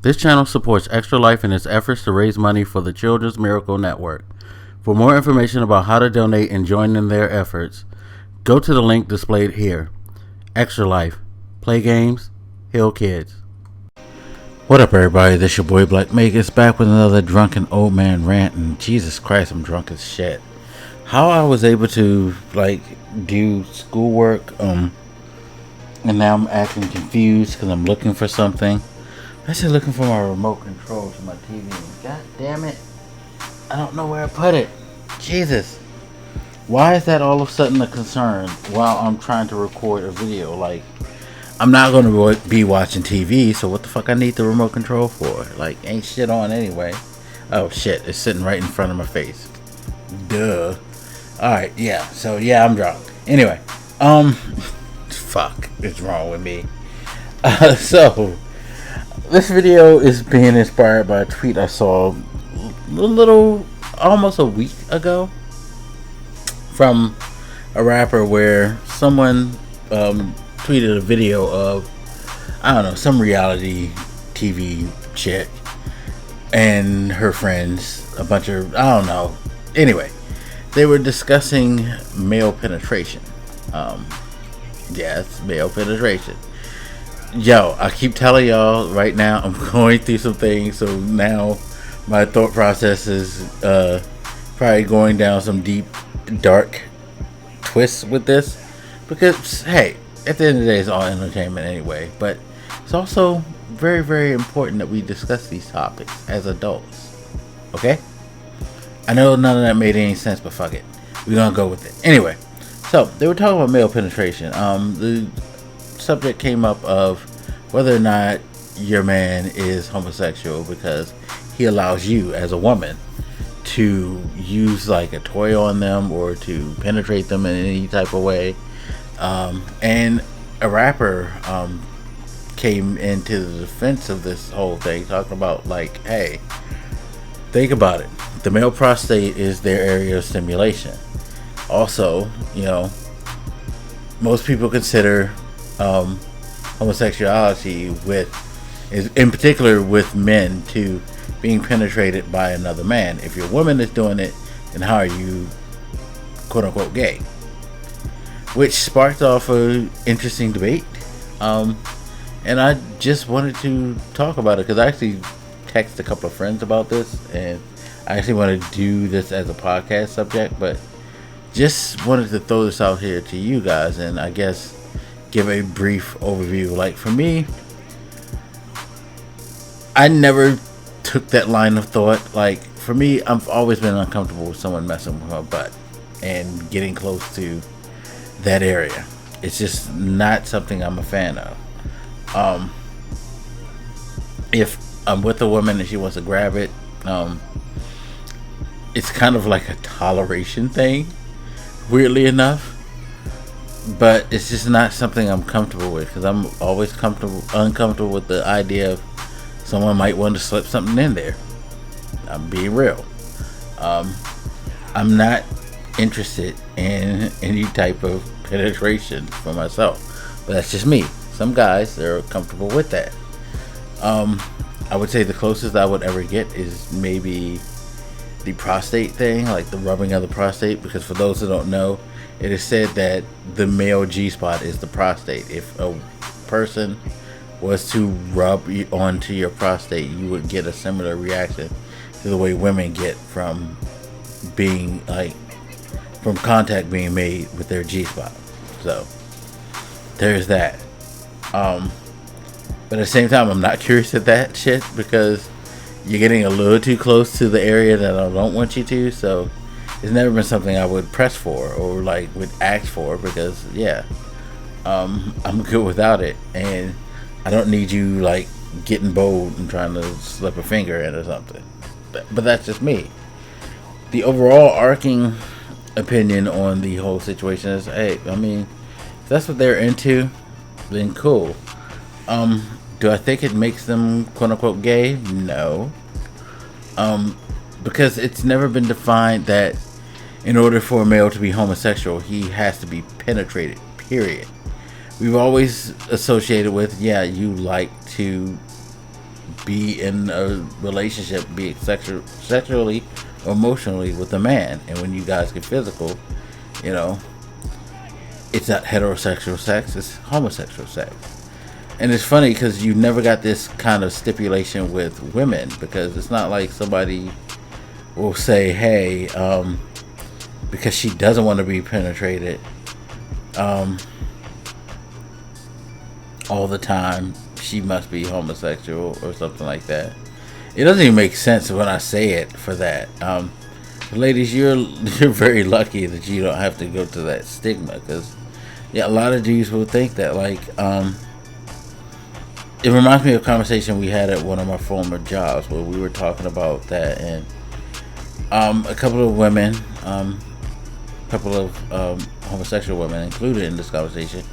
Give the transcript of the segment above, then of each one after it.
This channel supports Extra Life in its efforts to raise money for the Children's Miracle Network. For more information about how to donate and join in their efforts, go to the link displayed here. Extra Life. Play games, heal kids. What up, everybody? This your boy Blak Magus back with another Drunken Old Man Rant. And Jesus Christ, I'm drunk as shit. How I was able to do schoolwork, and now I'm acting confused because I'm looking for something. I said looking for my remote control to my TV. God damn it. I don't know where I put it. Jesus. Why is that all of a sudden a concern while I'm trying to record a video? I'm not going to be watching TV, so what the fuck I need the remote control for? Ain't shit on anyway. Oh shit, it's sitting right in front of my face. Duh. Alright, yeah. So yeah, I'm drunk. Anyway, fuck is wrong with me? So this video is being inspired by a tweet I saw almost a week ago from a rapper where someone tweeted a video of, I don't know, some reality TV chick and her friends, a bunch of, I don't know. Anyway, they were discussing male penetration. Yes, male penetration. Yo, I keep telling y'all right now, I'm going through some things, so now my thought process is probably going down some deep, dark twists with this. Because, hey, at the end of the day, it's all entertainment anyway. But it's also very, very important that we discuss these topics as adults. Okay? I know none of that made any sense, but fuck it. We're gonna go with it. Anyway, so they were talking about male penetration. The subject came up of whether or not your man is homosexual because he allows you as a woman to use a toy on them or to penetrate them in any type of way. And a rapper came into the defense of this whole thing, talking about hey, think about it. The male prostate is their area of stimulation. Also, most people consider homosexuality in particular with men to being penetrated by another man. If your woman is doing it, then how are you quote unquote gay? Which sparked off an interesting debate. And I just wanted to talk about it because I actually texted a couple of friends about this, and I actually want to do this as a podcast subject, but just wanted to throw this out here to you guys and I guess give a brief overview. For me, I never took that line of thought. For me, I've always been uncomfortable with someone messing with my butt and getting close to that area. It's just not something I'm a fan of. If I'm with a woman and she wants to grab it, it's kind of like a toleration thing, weirdly enough. But it's just not something I'm comfortable with because I'm always uncomfortable with the idea of someone might want to slip something in there. I'm being real. I'm not interested in any type of penetration for myself, but that's just me. Some guys, they're comfortable with that. I would say the closest I would ever get is maybe the prostate thing, the rubbing of the prostate, because for those who don't know, it is said that the male G-spot is the prostate. If a person was to rub onto your prostate, you would get a similar reaction to the way women get from being from contact being made with their G-spot. So there's that. But at the same time, I'm not curious at that shit because you're getting a little too close to the area that I don't want you to. So it's never been something I would press for or would ask for because I'm good without it, and I don't need you getting bold and trying to slip a finger in or something. But that's just me. The overall arcing opinion on the whole situation is, hey, I mean, if that's what they're into, then cool. Do I think it makes them quote unquote gay? No. Because it's never been defined that in order for a male to be homosexual, he has to be penetrated, period. We've always associated with, yeah, you like to be in a relationship, be it sexually or emotionally with a man. And when you guys get physical, you know, it's not heterosexual sex, it's homosexual sex. And it's funny because you never got this kind of stipulation with women, because it's not like somebody will say, hey, because she doesn't want to be penetrated all the time, she must be homosexual or something like that. It doesn't even make sense when I say it for that. Ladies, you're very lucky that you don't have to go to that stigma, because yeah, a lot of dudes will think that, like, it reminds me of a conversation we had at one of my former jobs where we were talking about that, and a couple of women, homosexual women included in this conversation,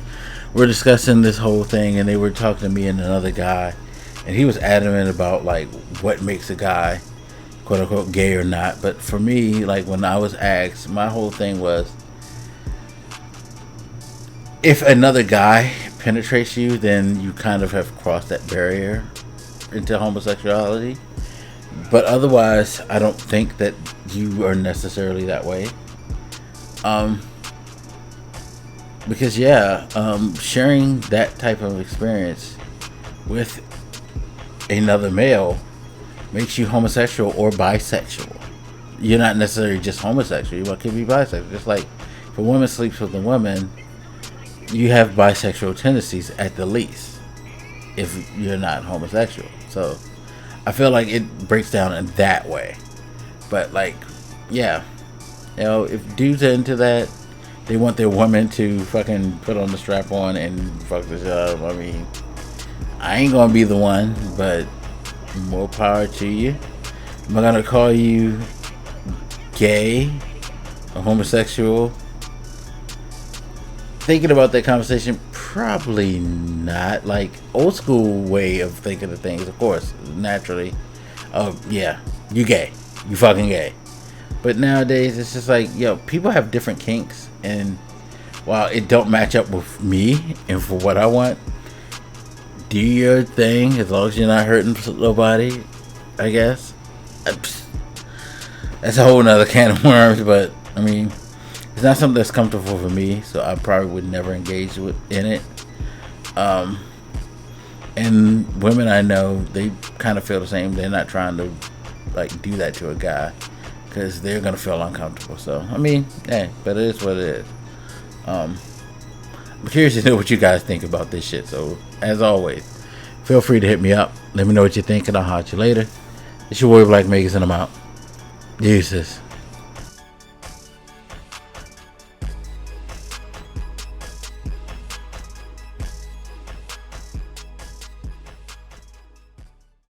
we're discussing this whole thing, and they were talking to me and another guy, and he was adamant about, like, what makes a guy quote unquote gay or not. But for me, like, when I was asked, my whole thing was, if another guy penetrates you, then you kind of have crossed that barrier into homosexuality. But otherwise, I don't think that you are necessarily that way. Because sharing that type of experience with another male makes you homosexual or bisexual. You're not necessarily just homosexual, you could be bisexual. Just like if a woman sleeps with a woman, you have bisexual tendencies at the least, if you're not homosexual. So I feel like it breaks down in that way. But like, yeah, you know, if dudes are into that, they want their woman to fucking put on the strap on and fuck the job. I mean, I ain't gonna be the one, but more power to you. Am I gonna call you gay or homosexual? Thinking about that conversation, probably not. Like, old school way of thinking of things, of course, naturally, oh yeah, you gay, you fucking gay. But nowadays it's just like, yo, people have different kinks, and while it don't match up with me and for what I want, do your thing as long as you're not hurting nobody, I guess. That's a whole nother can of worms, but I mean, it's not something that's comfortable for me, so I probably would never engage in it. And women I know, they kind of feel the same. They're not trying to like do that to a guy because they're gonna feel uncomfortable. So I mean, but it is what it is. I'm curious to know what you guys think about this shit. So as always, feel free to hit me up. Let me know what you think, and I'll holler at you later. It's your boy Blak Magus, and I'm out. Deuces.